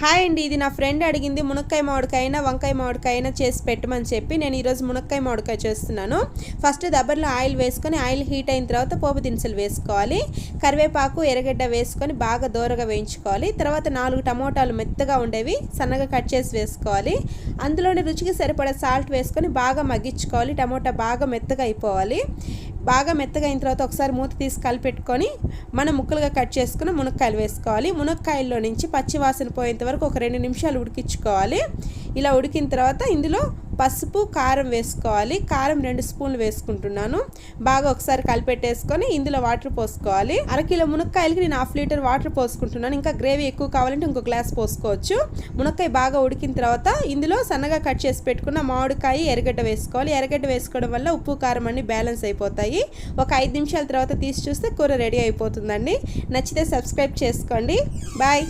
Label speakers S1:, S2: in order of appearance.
S1: Hi అండి, ఇది నా ఫ్రెండ్ అడిగింది మునక్కాయ మామిడికాయ అయినా వంకాయ మామిడికాయ అయినా చేసి పెట్టమని చెప్పి నేను ఈరోజు మునక్కాయ మామిడికాయ చేస్తున్నాను. ఫస్ట్ దబ్బర్లో ఆయిల్ వేసుకొని ఆయిల్ హీట్ అయిన తర్వాత పోపు దినుసులు వేసుకోవాలి. కరివేపాకు ఎర్రగడ్డ వేసుకొని బాగా దోరగా వేయించుకోవాలి. తర్వాత 4 టమోటాలు మెత్తగా ఉండేవి సన్నగా కట్ చేసి వేసుకోవాలి. అందులోనే రుచికి సరిపడా సాల్ట్ వేసుకొని బాగా మగ్గించుకోవాలి. టమోటా బాగా మెత్తగా అయిపోవాలి. బాగా మెత్తగా అయిన తర్వాత ఒకసారి మూత తీసి కలిపెట్టుకొని మనం ముక్కలుగా కట్ చేసుకుని మునక్కాయలు వేసుకోవాలి. మునక్కాయల్లో నుంచి పచ్చి వాసన పోయేంత వరకు ఒక 2 నిమిషాలు ఉడికించుకోవాలి. ఇలా ఉడికిన తర్వాత ఇందులో పసుపు కారం వేసుకోవాలి. కారం 2 స్పూన్లు వేసుకుంటున్నాను. బాగా ఒకసారి కలిపెట్టేసుకొని ఇందులో వాటర్ పోసుకోవాలి. అరకిలో మునక్కాయలకి నేను 1/2 లీటర్ వాటర్ పోసుకుంటున్నాను. ఇంకా గ్రేవీ ఎక్కువ కావాలంటే ఇంకో గ్లాస్ పోసుకోవచ్చు. మునక్కాయ బాగా ఉడికిన తర్వాత ఇందులో సన్నగా కట్ చేసి పెట్టుకున్న మామిడికాయ ఎర్రగడ్డ వేసుకోవాలి. ఎర్రగడ్డ వేసుకోవడం వల్ల ఉప్పు కారం అన్ని బ్యాలెన్స్ అయిపోతాయి. ఒక 5 నిమిషాల తర్వాత తీసి చూస్తే కూర రెడీ అయిపోతుందండి. నచ్చితే సబ్స్క్రైబ్ చేసుకోండి. బాయ్.